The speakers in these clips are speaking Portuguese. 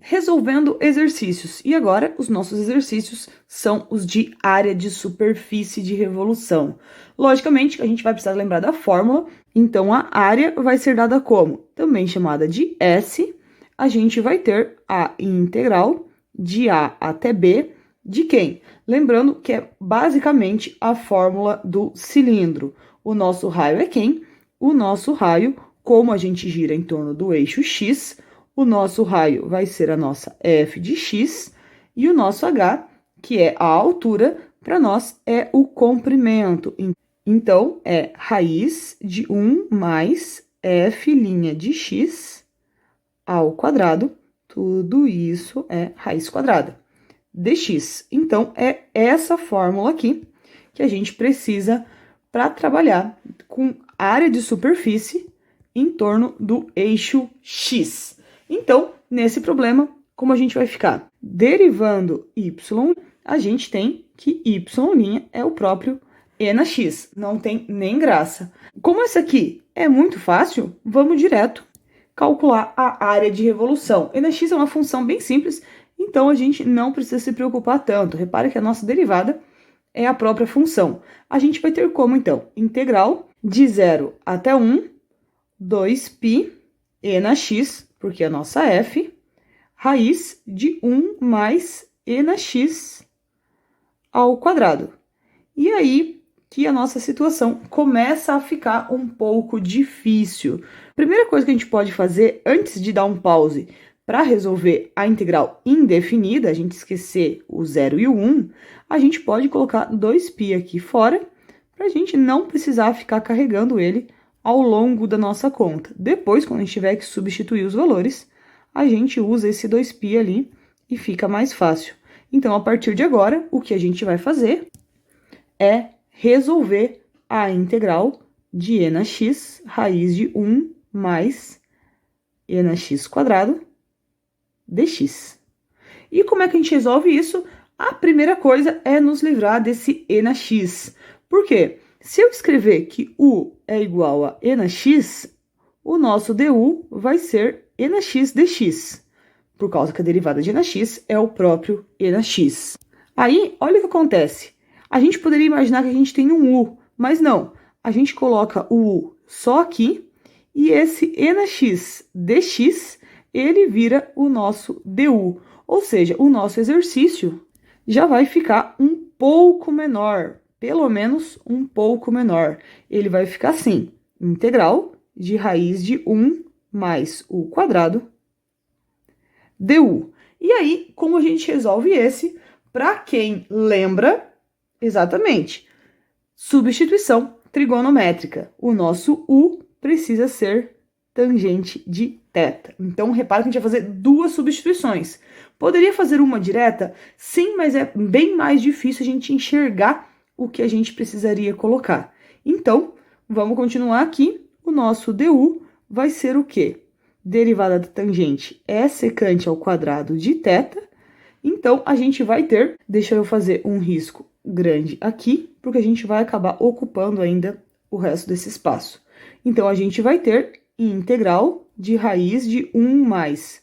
Resolvendo exercícios. E agora, os nossos exercícios são os de área de superfície de revolução. Logicamente, a gente vai precisar lembrar da fórmula, então a área vai ser dada como? Também chamada de S. A gente vai ter a integral de A até B de quem? Lembrando que é basicamente a fórmula do cilindro. O nosso raio é quem? O nosso raio, como a gente gira em torno do eixo X, o nosso raio vai ser a nossa f de x, e o nosso h, que é a altura, para nós é o comprimento. Então, é raiz de 1 mais f' de x ao quadrado, tudo isso é raiz quadrada, dx. Então, é essa fórmula aqui que a gente precisa para trabalhar com área de superfície em torno do eixo x. Então, nesse problema, como a gente vai ficar? Derivando y, a gente tem que y' é o próprio e na x, não tem nem graça. Como esse aqui é muito fácil, vamos direto calcular a área de revolução. E na x é uma função bem simples, então a gente não precisa se preocupar tanto. Repare que a nossa derivada é a própria função. A gente vai ter como, então? Integral de 0 até 1, 2π e na x, porque é a nossa f, raiz de 1 mais e na x ao quadrado. E aí que a nossa situação começa a ficar um pouco difícil. Primeira coisa que a gente pode fazer antes de dar um pause para resolver a integral indefinida, a gente esquecer o 0 e o 1, a gente pode colocar 2π aqui fora, para a gente não precisar ficar carregando ele ao longo da nossa conta. Depois, quando a gente tiver que substituir os valores, a gente usa esse 2π ali e fica mais fácil. Então, a partir de agora, o que a gente vai fazer é resolver a integral de e na x, raiz de 1 mais e na x quadrado dx. E como é que a gente resolve isso? A primeira coisa é nos livrar desse e na x. Por quê? Se eu escrever que u é igual a e na x, o nosso du vai ser e na x dx, por causa que a derivada de e na x é o próprio e na x. Aí, olha o que acontece. A gente poderia imaginar que a gente tem um u, mas não. A gente coloca o u só aqui, e esse e na x dx, ele vira o nosso du. Ou seja, o nosso exercício já vai ficar um pouco menor, pelo menos um pouco menor. Ele vai ficar assim, integral de raiz de 1 mais o quadrado du. E aí, como a gente resolve esse? Para quem lembra, exatamente, substituição trigonométrica. O nosso u precisa ser tangente de θ. Então, repara que a gente vai fazer duas substituições. Poderia fazer uma direta? Sim, mas é bem mais difícil a gente enxergar o que a gente precisaria colocar. Então, vamos continuar aqui. O nosso du vai ser o quê? Derivada da tangente é secante ao quadrado de θ. Então, a gente vai ter, deixa eu fazer um risco grande aqui, porque a gente vai acabar ocupando ainda o resto desse espaço. Então, a gente vai ter integral de raiz de 1 mais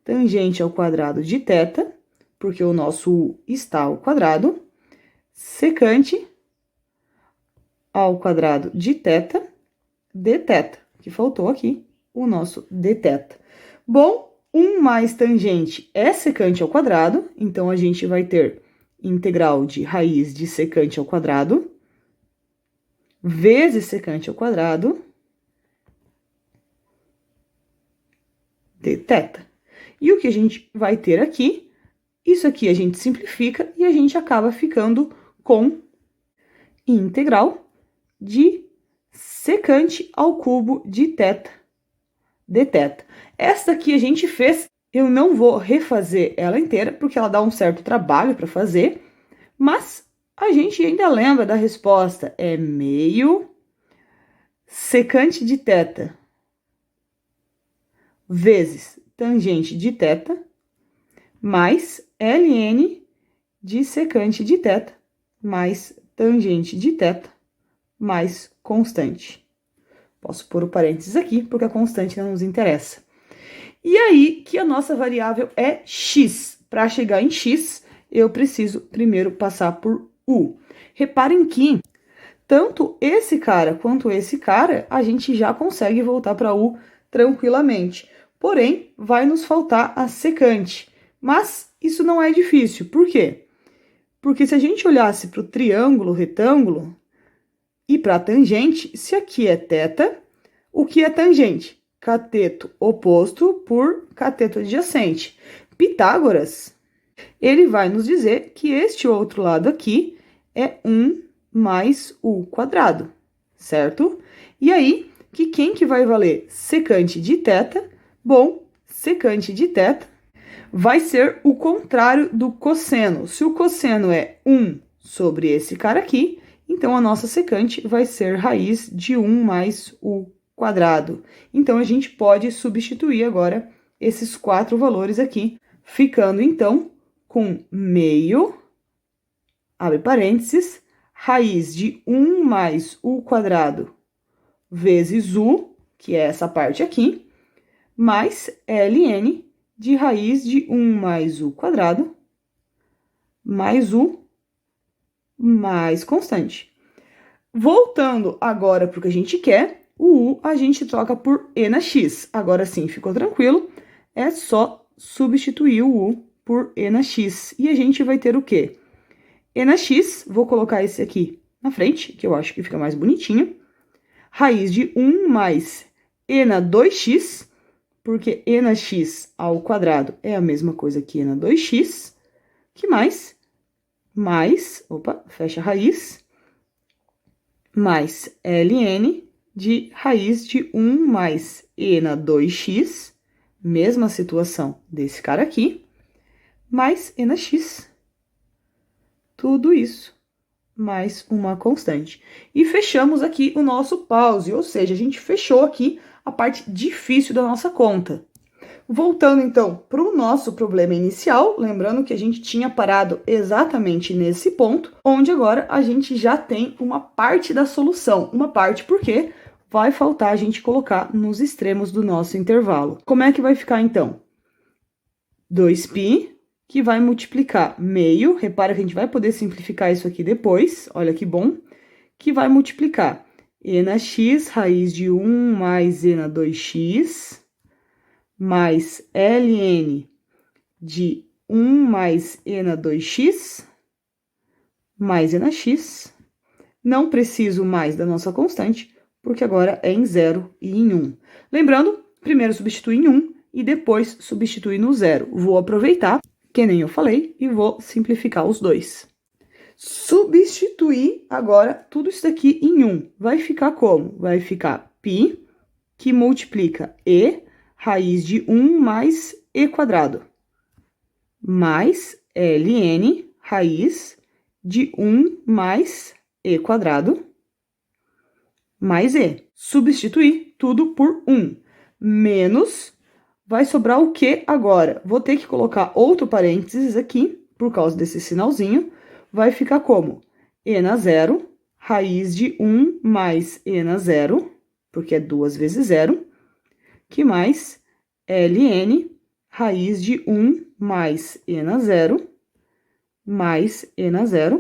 tangente ao quadrado de θ, porque o nosso u está ao quadrado, secante ao quadrado de θ, dθ, que faltou aqui o nosso dθ. Bom, 1 mais tangente é secante ao quadrado, então a gente vai ter integral de raiz de secante ao quadrado vezes secante ao quadrado dθ. E o que a gente vai ter aqui, isso aqui a gente simplifica e a gente acaba ficando com integral de secante ao cubo de θ dθ. Esta aqui a gente fez, eu não vou refazer ela inteira, porque ela dá um certo trabalho para fazer, mas a gente ainda lembra da resposta, é meio secante de θ vezes tangente de θ, mais ln de secante de θ, mais tangente de θ, mais constante. Posso pôr o parênteses aqui, porque a constante não nos interessa. E aí que a nossa variável é x. Para chegar em x, eu preciso primeiro passar por u. Reparem que tanto esse cara quanto esse cara, a gente já consegue voltar para u tranquilamente. Porém, vai nos faltar a secante. Mas isso não é difícil. Por quê? Porque se a gente olhasse para o triângulo retângulo e para a tangente, se aqui é θ, o que é tangente? Cateto oposto por cateto adjacente. Pitágoras, ele vai nos dizer que este outro lado aqui é 1 mais u quadrado, certo? E aí, quem que vai valer secante de θ? Bom, secante de θ vai ser o contrário do cosseno. Se o cosseno é 1 sobre esse cara aqui, então a nossa secante vai ser raiz de 1 mais u quadrado. Então, a gente pode substituir agora esses 4 valores aqui, ficando, então, com meio, abre parênteses, raiz de 1 mais u quadrado vezes u, que é essa parte aqui, mais ln de raiz de 1 mais u quadrado, mais u, mais constante. Voltando agora para o que a gente quer, o u a gente troca por e na x. Agora sim, ficou tranquilo? É só substituir o u por e na x. E a gente vai ter o quê? E na x, vou colocar esse aqui na frente, que eu acho que fica mais bonitinho. Raiz de 1 mais e na 2x, porque e na x ao quadrado é a mesma coisa que e na 2x. Que mais? Mais, opa, fecha a raiz, mais ln de raiz de 1 mais e na 2x, mesma situação desse cara aqui, mais e na x. Tudo isso, mais uma constante. E fechamos aqui o nosso pause, ou seja, a gente fechou aqui a parte difícil da nossa conta. Voltando, então, para o nosso problema inicial, lembrando que a gente tinha parado exatamente nesse ponto, onde agora a gente já tem uma parte da solução. Uma parte porque vai faltar a gente colocar nos extremos do nosso intervalo. Como é que vai ficar, então? 2π, que vai multiplicar meio, repara que a gente vai poder simplificar isso aqui depois, olha que bom, que vai multiplicar e na x, raiz de 1 mais e na 2x, mais ln de 1 mais e na 2x, mais e na x. Não preciso mais da nossa constante, porque agora é em 0 e em 1. Lembrando, primeiro substituir em 1 e depois substituir no 0. Vou aproveitar, que nem eu falei, e vou simplificar os dois. Substituir agora tudo isso daqui em 1. Vai ficar como? Vai ficar π, que multiplica e, raiz de 1 mais e quadrado, mais ln, raiz de 1 mais e quadrado, mais e. Substituir tudo por 1, menos, vai sobrar o que agora? Vou ter que colocar outro parênteses aqui, por causa desse sinalzinho, vai ficar como? E na 0, raiz de 1 mais e na 0, porque é 2 vezes 0, que mais ln, raiz de 1 mais e na 0, mais e na 0,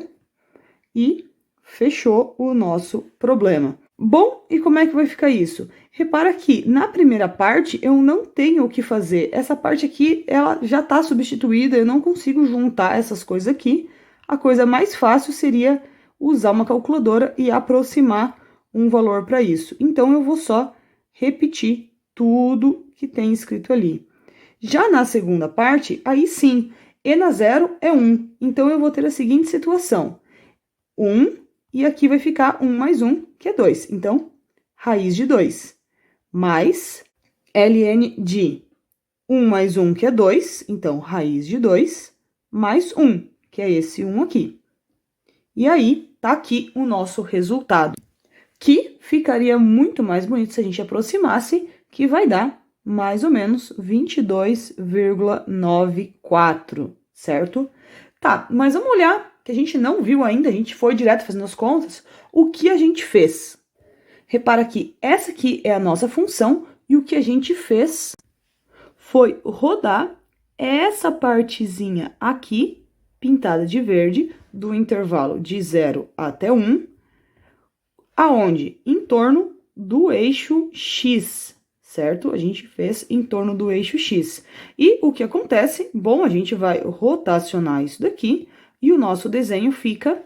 e fechou o nosso problema. Bom, e como é que vai ficar isso? Repara que na primeira parte eu não tenho o que fazer. Essa parte aqui, ela já está substituída, eu não consigo juntar essas coisas aqui. A coisa mais fácil seria usar uma calculadora e aproximar um valor para isso. Então, eu vou só repetir tudo que tem escrito ali. Já na segunda parte, aí sim, e na 0 é 1. Então, eu vou ter a seguinte situação. 1, e aqui vai ficar 1 mais 1, que é 2. Então, raiz de 2, mais ln de 1 mais 1, que é 2. Então, raiz de 2, mais 1, que é esse 1 aqui. E aí, tá aqui o nosso resultado, que ficaria muito mais bonito se a gente aproximasse, que vai dar mais ou menos 22,94, certo? Tá, mas vamos olhar, que a gente não viu ainda, a gente foi direto fazendo as contas, o que a gente fez. Repara que essa aqui é a nossa função, e o que a gente fez foi rodar essa partezinha aqui, pintada de verde, do intervalo de 0 até 1, aonde? Em torno do eixo X, certo? A gente fez em torno do eixo X. E o que acontece? Bom, a gente vai rotacionar isso daqui e o nosso desenho fica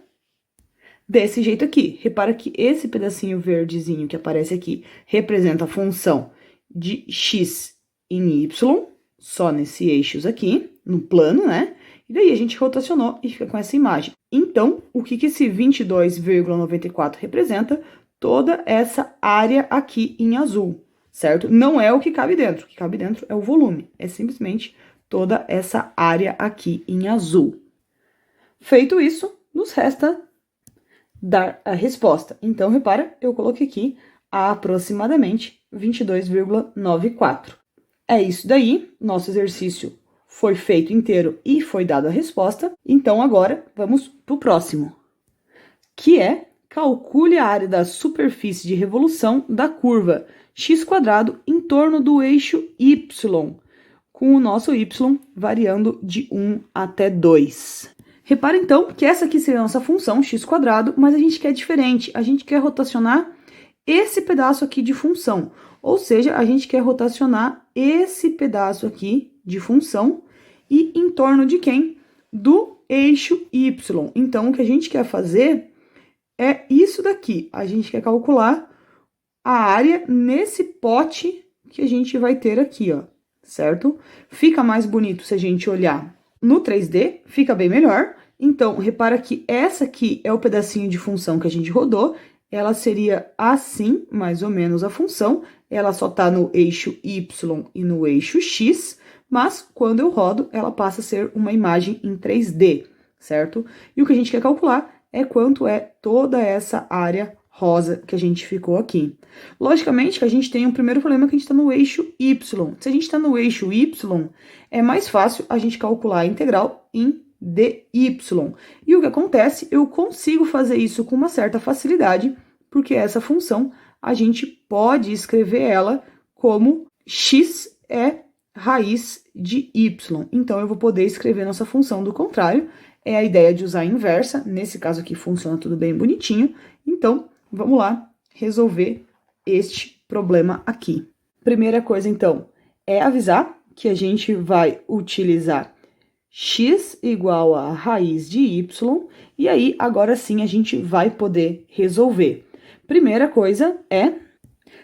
desse jeito aqui. Repara que esse pedacinho verdezinho que aparece aqui representa a função de X em Y, só nesse eixos aqui, no plano, né? E daí a gente rotacionou e fica com essa imagem. Então, o que esse 22,94 representa? Toda essa área aqui em azul, certo? Não é o que cabe dentro. O que cabe dentro é o volume. É simplesmente toda essa área aqui em azul. Feito isso, nos resta dar a resposta. Então, repara, eu coloquei aqui aproximadamente 22,94. É isso daí, nosso exercício foi feito inteiro e foi dada a resposta. Então, agora, vamos para o próximo, que é calcule a área da superfície de revolução da curva x² em torno do eixo y, com o nosso y variando de 1 até 2. Repara, então, que essa aqui seria a nossa função, x², mas a gente quer diferente. A gente quer rotacionar esse pedaço aqui de função. Ou seja, a gente quer rotacionar esse pedaço aqui de função e em torno de quem? Do eixo y. Então, o que a gente quer fazer é isso daqui. A gente quer calcular a área nesse pote que a gente vai ter aqui, ó, certo? Fica mais bonito se a gente olhar no 3D, fica bem melhor. Então, repara que essa aqui é o pedacinho de função que a gente rodou. Ela seria assim, mais ou menos, a função. Ela só tá no eixo Y e no eixo X, mas quando eu rodo, ela passa a ser uma imagem em 3D, certo? E o que a gente quer calcular é quanto é toda essa área rosa que a gente ficou aqui. Logicamente que a gente tem um primeiro problema que a gente está no eixo Y. Se a gente está no eixo Y, é mais fácil a gente calcular a integral em dy. E o que acontece? Eu consigo fazer isso com uma certa facilidade, porque essa função a gente pode escrever ela como x é raiz de y. Então, eu vou poder escrever nossa função do contrário. É a ideia de usar a inversa. Nesse caso aqui funciona tudo bem bonitinho. Então, vamos lá resolver este problema aqui. Primeira coisa, então, é avisar que a gente vai utilizar x igual a raiz de y, e aí, agora sim, a gente vai poder resolver. Primeira coisa é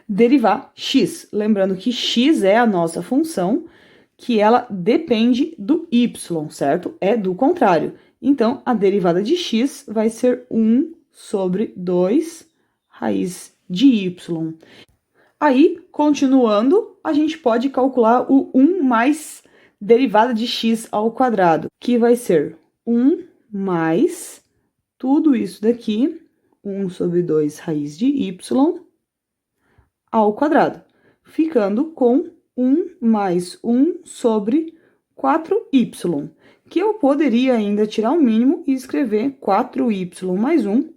derivar x. Lembrando que x é a nossa função, que ela depende do y, certo? É do contrário. Então, a derivada de x vai ser 1 sobre 2 raiz de y. Aí, continuando, a gente pode calcular o 1 mais derivada de x ao quadrado, que vai ser 1 mais tudo isso daqui, 1 sobre 2 raiz de y ao quadrado, ficando com 1 mais 1 sobre 4y, que eu poderia ainda tirar o mínimo e escrever 4y mais 1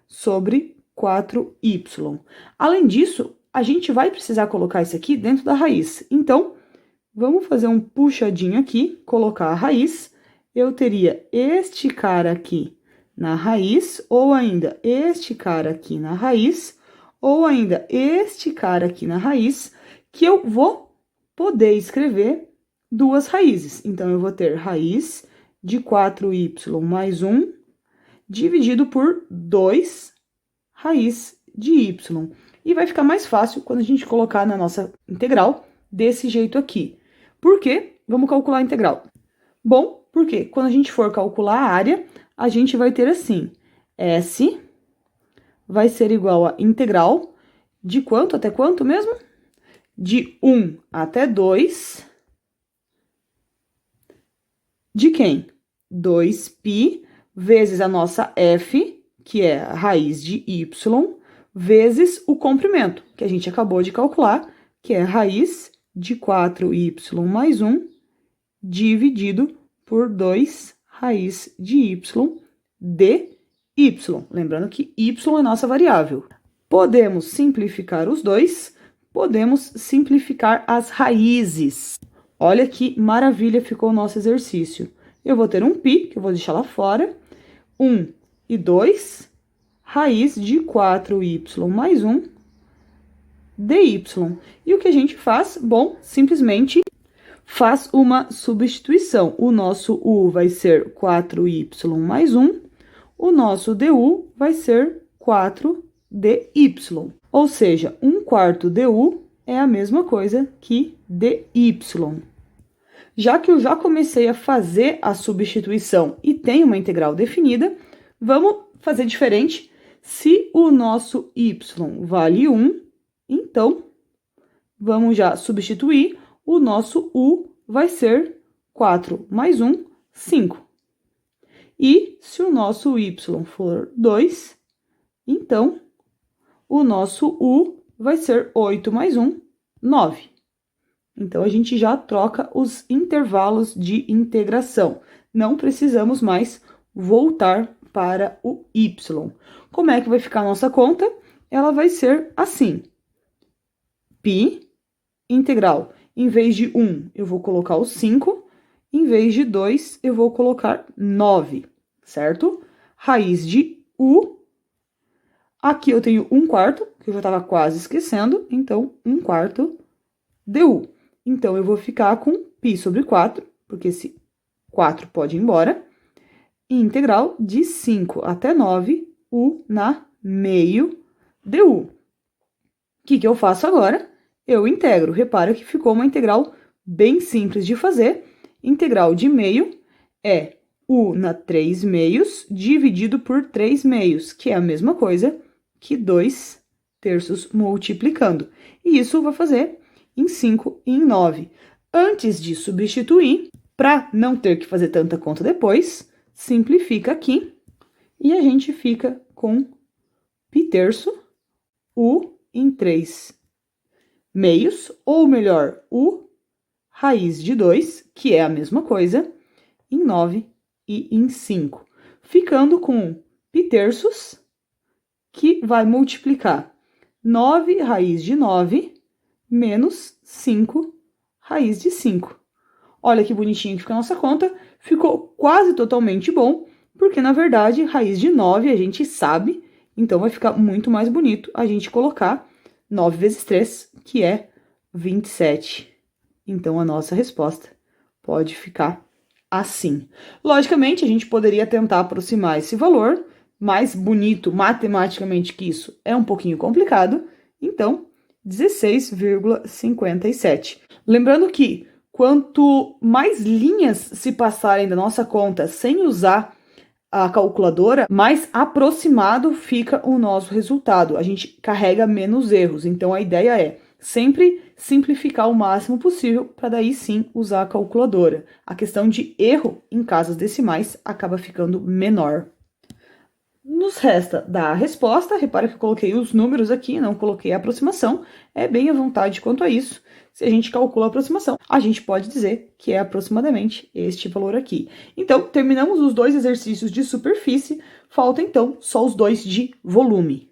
sobre 4y. Além disso, a gente vai precisar colocar isso aqui dentro da raiz. Então, vamos fazer um puxadinho aqui, colocar a raiz. Eu teria este cara aqui na raiz, ou ainda este cara aqui na raiz, ou ainda este cara aqui na raiz, que eu vou poder escrever duas raízes. Então, eu vou ter raiz de 4y mais 1 dividido por 2 raiz de y. E vai ficar mais fácil quando a gente colocar na nossa integral desse jeito aqui. Por quê? Vamos calcular a integral. Bom, porque quando a gente for calcular a área, a gente vai ter assim, S vai ser igual a integral de quanto até quanto mesmo? De 1 até 2 de quem? 2π vezes a nossa f, que é a raiz de y, vezes o comprimento, que a gente acabou de calcular, que é a raiz de 4y mais 1, dividido por 2 raiz de y dy. Lembrando que y é nossa variável. Podemos simplificar os dois, podemos simplificar as raízes. Olha que maravilha ficou o nosso exercício. Eu vou ter um π, que eu vou deixar lá fora, 1 e 2, raiz de 4y mais 1, dy. E o que a gente faz? Bom, simplesmente faz uma substituição. O nosso u vai ser 4y mais 1, o nosso du vai ser 4dy. Ou seja, 1/4 du é a mesma coisa que dy. Já que eu já comecei a fazer a substituição e tenho uma integral definida, vamos fazer diferente. Se o nosso y vale 1, então, vamos já substituir. O nosso u vai ser 4 mais 1, 5. E se o nosso y for 2, então, o nosso u vai ser 8 mais 1, 9. Então, a gente já troca os intervalos de integração. Não precisamos mais voltar para o y. Como é que vai ficar a nossa conta? Ela vai ser assim. Π integral. Em vez de 1, eu vou colocar o 5. Em vez de 2, eu vou colocar 9, certo? Raiz de u. Aqui eu tenho 1/4, que eu já estava quase esquecendo. Então, 1/4 du. Então, eu vou ficar com π sobre 4, porque esse 4 pode ir embora. Integral de 5 até 9, u na meio du. O que eu faço agora? Eu integro. Repara que ficou uma integral bem simples de fazer. Integral de meio é u na 3 meios dividido por 3 meios, que é a mesma coisa que 2/3 multiplicando. E isso vai fazer em 5 e em 9. Antes de substituir, para não ter que fazer tanta conta depois, simplifica aqui e a gente fica com π3, u em 3 meios, ou melhor, u raiz de 2, que é a mesma coisa, em 9 e em 5. Ficando com π3, que vai multiplicar 9 raiz de 9 menos 5 raiz de 5. Olha que bonitinho que fica a nossa conta. Ficou quase totalmente bom, porque, na verdade, raiz de 9 a gente sabe, então vai ficar muito mais bonito a gente colocar 9 vezes 3, que é 27. Então, a nossa resposta pode ficar assim. Logicamente, a gente poderia tentar aproximar esse valor, mais bonito matematicamente que isso é um pouquinho complicado, então, 16,57. Lembrando que quanto mais linhas se passarem da nossa conta sem usar a calculadora, mais aproximado fica o nosso resultado. A gente carrega menos erros. Então, a ideia é sempre simplificar o máximo possível para daí sim usar a calculadora. A questão de erro em casas decimais acaba ficando menor. Nos resta dar a resposta. Repara que eu coloquei os números aqui, não coloquei a aproximação. É bem à vontade quanto a isso. Se a gente calcula a aproximação, a gente pode dizer que é aproximadamente este valor aqui. Então, terminamos os 2 exercícios de superfície. Falta, então, só os 2 de volume.